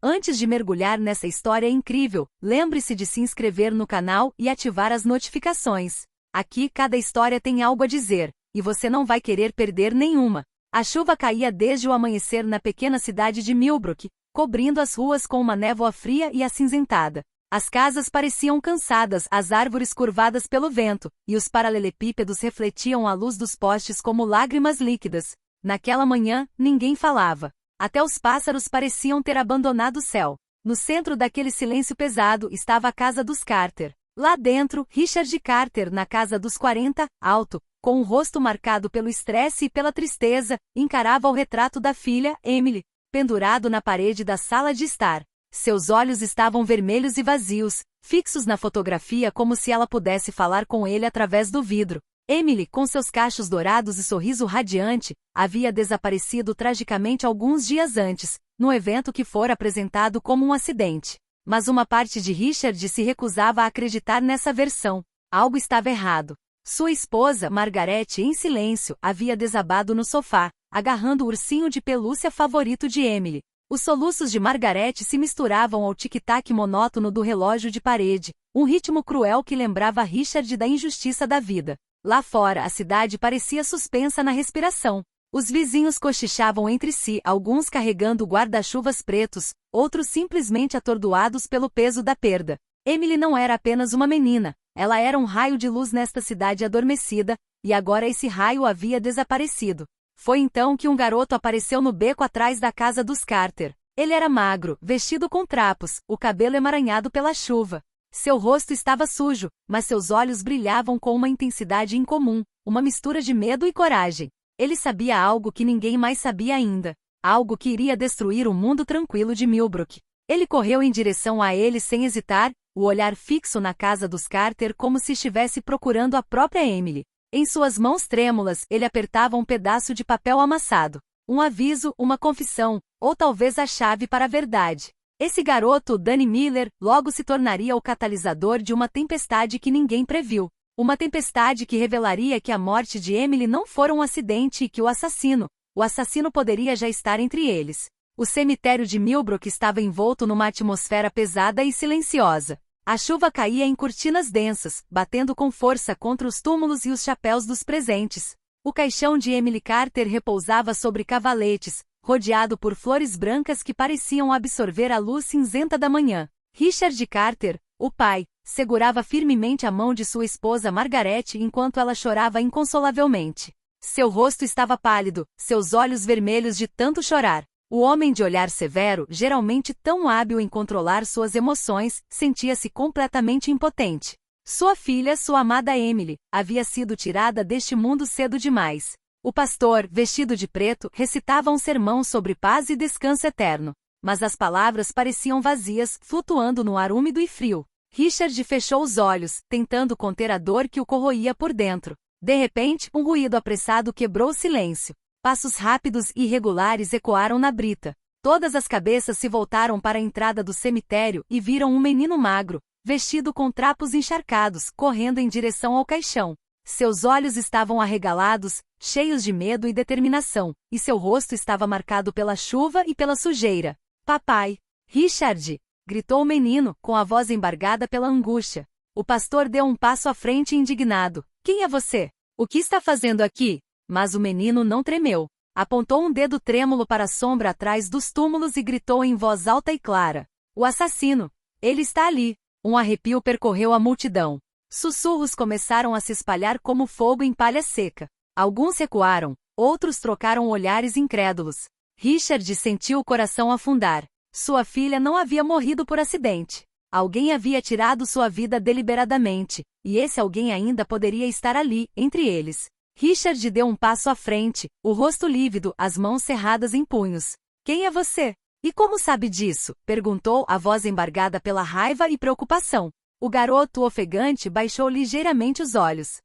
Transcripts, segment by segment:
Antes de mergulhar nessa história incrível, lembre-se de se inscrever no canal e ativar as notificações. Aqui cada história tem algo a dizer, e você não vai querer perder nenhuma. A chuva caía desde o amanhecer na pequena cidade de Millbrook, cobrindo as ruas com uma névoa fria e acinzentada. As casas pareciam cansadas, as árvores curvadas pelo vento, e os paralelepípedos refletiam a luz dos postes como lágrimas líquidas. Naquela manhã, ninguém falava. Até os pássaros pareciam ter abandonado o céu. No centro daquele silêncio pesado estava a casa dos Carter. Lá dentro, Richard Carter, na casa dos 40, alto, com o rosto marcado pelo estresse e pela tristeza, encarava o retrato da filha, Emily, pendurado na parede da sala de estar. Seus olhos estavam vermelhos e vazios, fixos na fotografia como se ela pudesse falar com ele através do vidro. Emily, com seus cachos dourados e sorriso radiante, havia desaparecido tragicamente alguns dias antes, num evento que fora apresentado como um acidente. Mas uma parte de Richard se recusava a acreditar nessa versão. Algo estava errado. Sua esposa, Margaret, em silêncio, havia desabado no sofá, agarrando o ursinho de pelúcia favorito de Emily. Os soluços de Margaret se misturavam ao tic-tac monótono do relógio de parede, um ritmo cruel que lembrava Richard da injustiça da vida. Lá fora, a cidade parecia suspensa na respiração. Os vizinhos cochichavam entre si, alguns carregando guarda-chuvas pretos, outros simplesmente atordoados pelo peso da perda. Emily não era apenas uma menina, ela era um raio de luz nesta cidade adormecida, e agora esse raio havia desaparecido. Foi então que um garoto apareceu no beco atrás da casa dos Carter. Ele era magro, vestido com trapos, o cabelo emaranhado pela chuva. Seu rosto estava sujo, mas seus olhos brilhavam com uma intensidade incomum, uma mistura de medo e coragem. Ele sabia algo que ninguém mais sabia ainda, algo que iria destruir o mundo tranquilo de Millbrook. Ele correu em direção a ele sem hesitar, o olhar fixo na casa dos Carter como se estivesse procurando a própria Emily. Em suas mãos trêmulas, ele apertava um pedaço de papel amassado. Um aviso, uma confissão, ou talvez a chave para a verdade. Esse garoto, Danny Miller, logo se tornaria o catalisador de uma tempestade que ninguém previu. Uma tempestade que revelaria que a morte de Emily não fora um acidente e que o assassino poderia já estar entre eles. O cemitério de Millbrook estava envolto numa atmosfera pesada e silenciosa. A chuva caía em cortinas densas, batendo com força contra os túmulos e os chapéus dos presentes. O caixão de Emily Carter repousava sobre cavaletes, rodeado por flores brancas que pareciam absorver a luz cinzenta da manhã. Richard Carter, o pai, segurava firmemente a mão de sua esposa Margaret enquanto ela chorava inconsolavelmente. Seu rosto estava pálido, seus olhos vermelhos de tanto chorar. O homem de olhar severo, geralmente tão hábil em controlar suas emoções, sentia-se completamente impotente. Sua filha, sua amada Emily, havia sido tirada deste mundo cedo demais. O pastor, vestido de preto, recitava um sermão sobre paz e descanso eterno. Mas as palavras pareciam vazias, flutuando no ar úmido e frio. Richard fechou os olhos, tentando conter a dor que o corroía por dentro. De repente, um ruído apressado quebrou o silêncio. Passos rápidos e irregulares ecoaram na brita. Todas as cabeças se voltaram para a entrada do cemitério e viram um menino magro, vestido com trapos encharcados, correndo em direção ao caixão. Seus olhos estavam arregalados, cheios de medo e determinação, e seu rosto estava marcado pela chuva e pela sujeira. Papai! Richard! Gritou o menino, com a voz embargada pela angústia. O pastor deu um passo à frente indignado. Quem é você? O que está fazendo aqui? Mas o menino não tremeu. Apontou um dedo trêmulo para a sombra atrás dos túmulos e gritou em voz alta e clara. O assassino! Ele está ali! Um arrepio percorreu a multidão. Sussurros começaram a se espalhar como fogo em palha seca. Alguns recuaram, outros trocaram olhares incrédulos. Richard sentiu o coração afundar. Sua filha não havia morrido por acidente. Alguém havia tirado sua vida deliberadamente, e esse alguém ainda poderia estar ali, entre eles. Richard deu um passo à frente, o rosto lívido, as mãos cerradas em punhos. Quem é você? E como sabe disso? Perguntou, a voz embargada pela raiva e preocupação. O garoto ofegante baixou ligeiramente os olhos.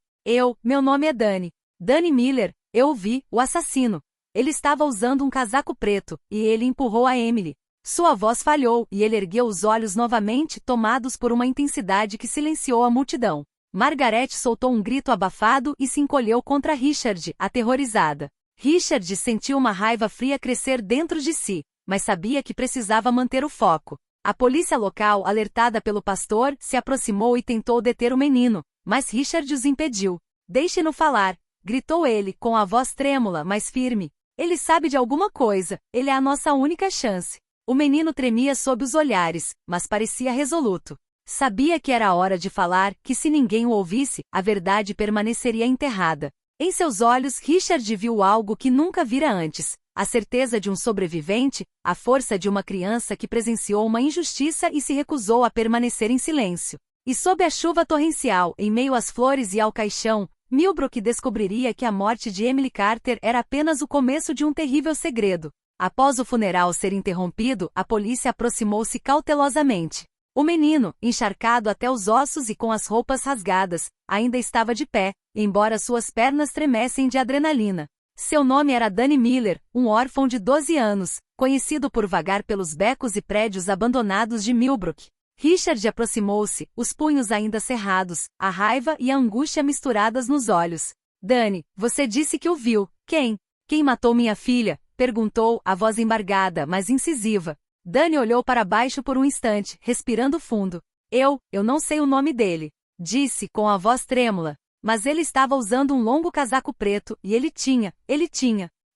Meu nome é Danny. Danny Miller, eu o vi, o assassino. Ele estava usando um casaco preto, e ele empurrou a Emily. Sua voz falhou, e ele ergueu os olhos novamente, tomados por uma intensidade que silenciou a multidão. Margaret soltou um grito abafado e se encolheu contra Richard, aterrorizada. Richard sentiu uma raiva fria crescer dentro de si, mas sabia que precisava manter o foco. A polícia local, alertada pelo pastor, se aproximou e tentou deter o menino, mas Richard os impediu. Deixe-no falar, gritou ele, com a voz trêmula, mas firme. Ele sabe de alguma coisa, ele é a nossa única chance. O menino tremia sob os olhares, mas parecia resoluto. Sabia que era a hora de falar, que se ninguém o ouvisse, a verdade permaneceria enterrada. Em seus olhos, Richard viu algo que nunca vira antes. A certeza de um sobrevivente, a força de uma criança que presenciou uma injustiça e se recusou a permanecer em silêncio. E sob a chuva torrencial, em meio às flores e ao caixão, Millbrook descobriria que a morte de Emily Carter era apenas o começo de um terrível segredo. Após o funeral ser interrompido, a polícia aproximou-se cautelosamente. O menino, encharcado até os ossos e com as roupas rasgadas, ainda estava de pé, embora suas pernas tremessem de adrenalina. Seu nome era Danny Miller, um órfão de 12 anos, conhecido por vagar pelos becos e prédios abandonados de Millbrook. Richard aproximou-se, os punhos ainda cerrados, a raiva e a angústia misturadas nos olhos. Danny, você disse que o viu. Quem? Quem matou minha filha? Perguntou, a voz embargada, mas incisiva. Danny olhou para baixo por um instante, respirando fundo. Eu não sei o nome dele. Disse, com a voz trêmula. Mas ele estava usando um longo casaco preto, e ele tinha.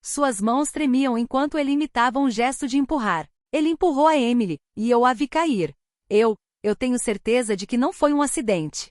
Suas mãos tremiam enquanto ele imitava um gesto de empurrar. Ele empurrou a Emily, e eu a vi cair. Eu tenho certeza de que não foi um acidente.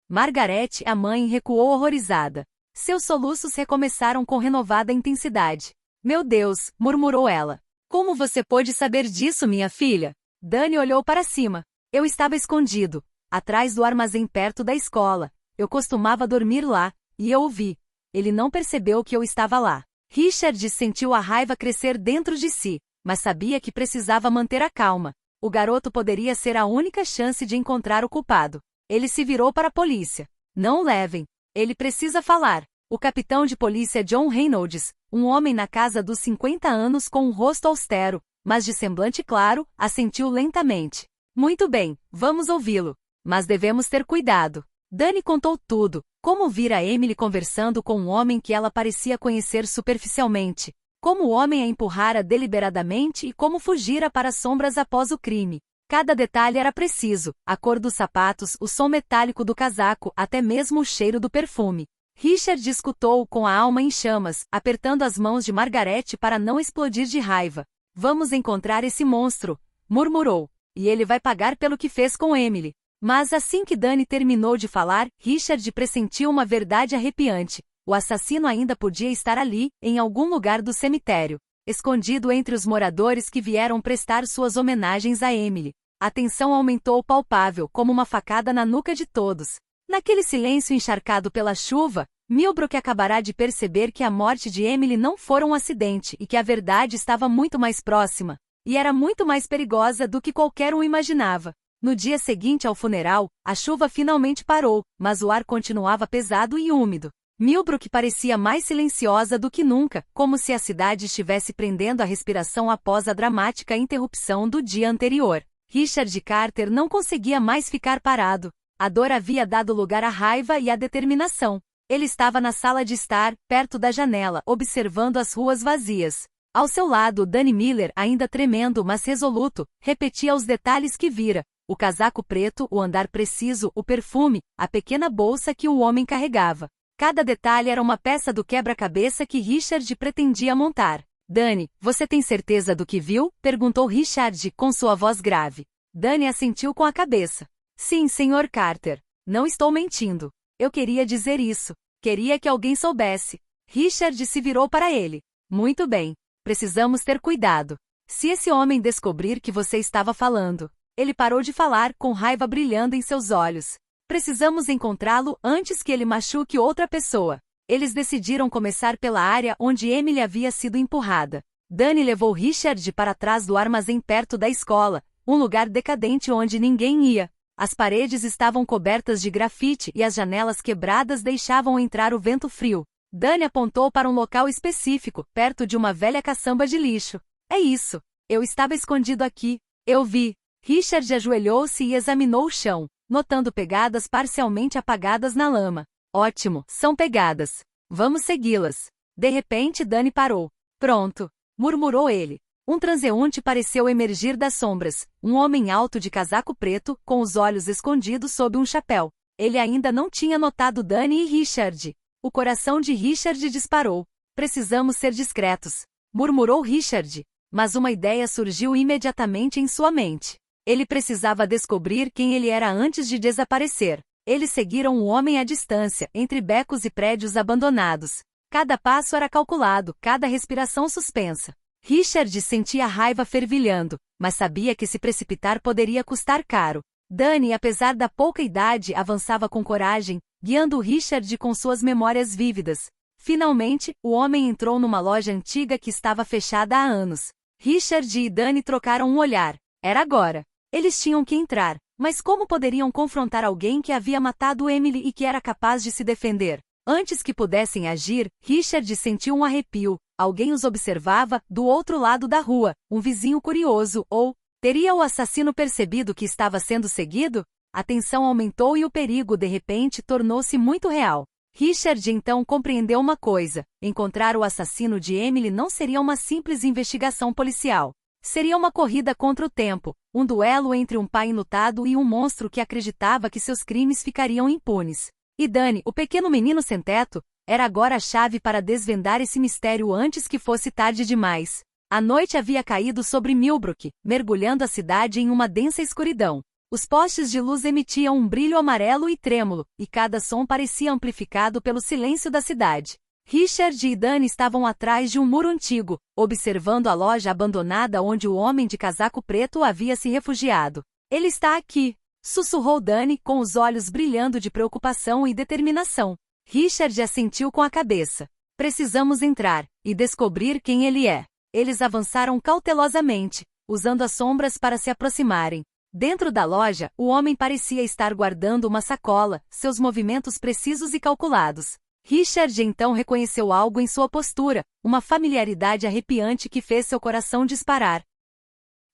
Margaret, a mãe, recuou horrorizada. Seus soluços recomeçaram com renovada intensidade. Meu Deus, murmurou ela. Como você pôde saber disso, minha filha? Danny olhou para cima. Eu estava escondido, atrás do armazém perto da escola. Eu costumava dormir lá, e eu o vi. Ele não percebeu que eu estava lá. Richard sentiu a raiva crescer dentro de si, mas sabia que precisava manter a calma. O garoto poderia ser a única chance de encontrar o culpado. Ele se virou para a polícia. Não o levem. Ele precisa falar. O capitão de polícia John Reynolds, um homem na casa dos 50 anos com um rosto austero, mas de semblante claro, assentiu lentamente. Muito bem, vamos ouvi-lo. Mas devemos ter cuidado. Danny contou tudo, como vira Emily conversando com um homem que ela parecia conhecer superficialmente, como o homem a empurrara deliberadamente e como fugira para as sombras após o crime. Cada detalhe era preciso, a cor dos sapatos, o som metálico do casaco, até mesmo o cheiro do perfume. Richard escutou com a alma em chamas, apertando as mãos de Margaret para não explodir de raiva. Vamos encontrar esse monstro, murmurou, e ele vai pagar pelo que fez com Emily. Mas assim que Danny terminou de falar, Richard pressentiu uma verdade arrepiante. O assassino ainda podia estar ali, em algum lugar do cemitério, escondido entre os moradores que vieram prestar suas homenagens a Emily. A tensão aumentou palpável, como uma facada na nuca de todos. Naquele silêncio encharcado pela chuva, Millbrook acabará de perceber que a morte de Emily não foi um acidente e que a verdade estava muito mais próxima, e era muito mais perigosa do que qualquer um imaginava. No dia seguinte ao funeral, a chuva finalmente parou, mas o ar continuava pesado e úmido. Millbrook parecia mais silenciosa do que nunca, como se a cidade estivesse prendendo a respiração após a dramática interrupção do dia anterior. Richard Carter não conseguia mais ficar parado. A dor havia dado lugar à raiva e à determinação. Ele estava na sala de estar, perto da janela, observando as ruas vazias. Ao seu lado, Danny Miller, ainda tremendo mas resoluto, repetia os detalhes que vira. O casaco preto, o andar preciso, o perfume, a pequena bolsa que o homem carregava. Cada detalhe era uma peça do quebra-cabeça que Richard pretendia montar. Danny, você tem certeza do que viu? Perguntou Richard com sua voz grave. Danny assentiu com a cabeça. Sim, Sr. Carter. Não estou mentindo. Eu queria dizer isso. Queria que alguém soubesse. Richard se virou para ele. Muito bem. Precisamos ter cuidado. Se esse homem descobrir que você estava falando... Ele parou de falar, com raiva brilhando em seus olhos. Precisamos encontrá-lo antes que ele machuque outra pessoa. Eles decidiram começar pela área onde Emily havia sido empurrada. Danny levou Richard para trás do armazém perto da escola, um lugar decadente onde ninguém ia. As paredes estavam cobertas de grafite e as janelas quebradas deixavam entrar o vento frio. Danny apontou para um local específico, perto de uma velha caçamba de lixo. É isso. Eu estava escondido aqui. Eu vi. Richard ajoelhou-se e examinou o chão, notando pegadas parcialmente apagadas na lama. Ótimo, são pegadas. Vamos segui-las. De repente Danny parou. Pronto, murmurou ele. Um transeunte pareceu emergir das sombras, um homem alto de casaco preto, com os olhos escondidos sob um chapéu. Ele ainda não tinha notado Danny e Richard. O coração de Richard disparou. Precisamos ser discretos, murmurou Richard. Mas uma ideia surgiu imediatamente em sua mente. Ele precisava descobrir quem ele era antes de desaparecer. Eles seguiram o homem à distância, entre becos e prédios abandonados. Cada passo era calculado, cada respiração suspensa. Richard sentia a raiva fervilhando, mas sabia que se precipitar poderia custar caro. Danny, apesar da pouca idade, avançava com coragem, guiando Richard com suas memórias vívidas. Finalmente, o homem entrou numa loja antiga que estava fechada há anos. Richard e Danny trocaram um olhar. Era agora. Eles tinham que entrar, mas como poderiam confrontar alguém que havia matado Emily e que era capaz de se defender? Antes que pudessem agir, Richard sentiu um arrepio. Alguém os observava, do outro lado da rua, um vizinho curioso, ou... Teria o assassino percebido que estava sendo seguido? A tensão aumentou e o perigo, de repente, tornou-se muito real. Richard então compreendeu uma coisa: encontrar o assassino de Emily não seria uma simples investigação policial. Seria uma corrida contra o tempo, um duelo entre um pai enlutado e um monstro que acreditava que seus crimes ficariam impunes. E Danny, o pequeno menino sem teto, era agora a chave para desvendar esse mistério antes que fosse tarde demais. A noite havia caído sobre Millbrook, mergulhando a cidade em uma densa escuridão. Os postes de luz emitiam um brilho amarelo e trêmulo, e cada som parecia amplificado pelo silêncio da cidade. Richard e Danny estavam atrás de um muro antigo, observando a loja abandonada onde o homem de casaco preto havia se refugiado. Ele está aqui, sussurrou Danny com os olhos brilhando de preocupação e determinação. Richard assentiu com a cabeça. Precisamos entrar e descobrir quem ele é. Eles avançaram cautelosamente, usando as sombras para se aproximarem. Dentro da loja, o homem parecia estar guardando uma sacola, seus movimentos precisos e calculados. Richard então reconheceu algo em sua postura, uma familiaridade arrepiante que fez seu coração disparar.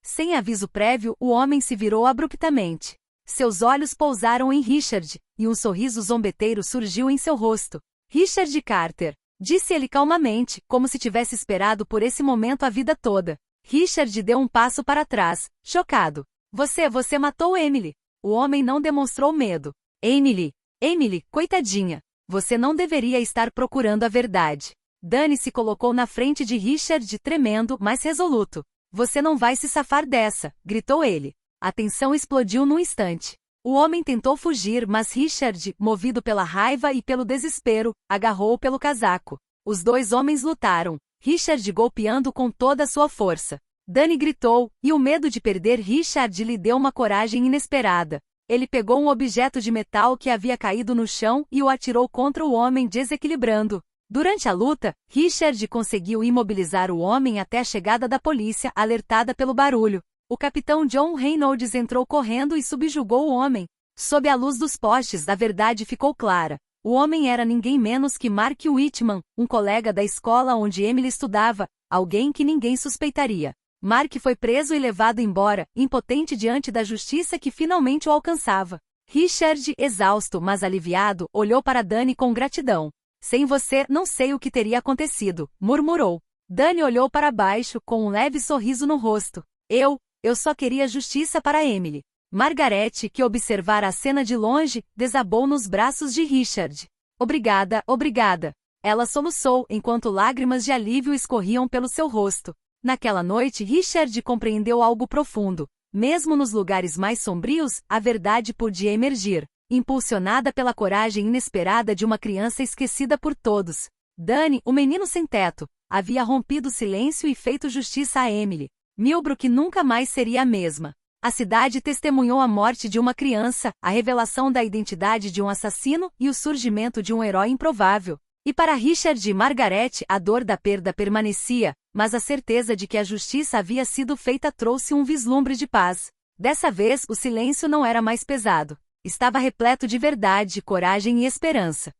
Sem aviso prévio, o homem se virou abruptamente. Seus olhos pousaram em Richard, e um sorriso zombeteiro surgiu em seu rosto. Richard Carter, disse ele calmamente, como se tivesse esperado por esse momento a vida toda. Richard deu um passo para trás, chocado. Você matou Emily. O homem não demonstrou medo. Emily, coitadinha. Você não deveria estar procurando a verdade. Danny se colocou na frente de Richard, tremendo, mas resoluto. Você não vai se safar dessa, gritou ele. A tensão explodiu num instante. O homem tentou fugir, mas Richard, movido pela raiva e pelo desespero, agarrou-o pelo casaco. Os dois homens lutaram, Richard golpeando com toda a sua força. Danny gritou, e o medo de perder Richard lhe deu uma coragem inesperada. Ele pegou um objeto de metal que havia caído no chão e o atirou contra o homem, desequilibrando. Durante a luta, Richard conseguiu imobilizar o homem até a chegada da polícia, alertada pelo barulho. O capitão John Reynolds entrou correndo e subjugou o homem. Sob a luz dos postes, a verdade ficou clara. O homem era ninguém menos que Mark Whitman, um colega da escola onde Emily estudava, alguém que ninguém suspeitaria. Mark foi preso e levado embora, impotente diante da justiça que finalmente o alcançava. Richard, exausto mas aliviado, olhou para Danny com gratidão. Sem você, não sei o que teria acontecido, murmurou. Danny olhou para baixo, com um leve sorriso no rosto. Eu só queria justiça para Emily. Margaret, que observara a cena de longe, desabou nos braços de Richard. Obrigada. Ela soluçou, enquanto lágrimas de alívio escorriam pelo seu rosto. Naquela noite, Richard compreendeu algo profundo. Mesmo nos lugares mais sombrios, a verdade podia emergir, impulsionada pela coragem inesperada de uma criança esquecida por todos. Danny, o menino sem teto, havia rompido o silêncio e feito justiça a Emily. Millbrook nunca mais seria a mesma. A cidade testemunhou a morte de uma criança, a revelação da identidade de um assassino e o surgimento de um herói improvável. E para Richard e Margaret, a dor da perda permanecia, mas a certeza de que a justiça havia sido feita trouxe um vislumbre de paz. Dessa vez, o silêncio não era mais pesado. Estava repleto de verdade, coragem e esperança.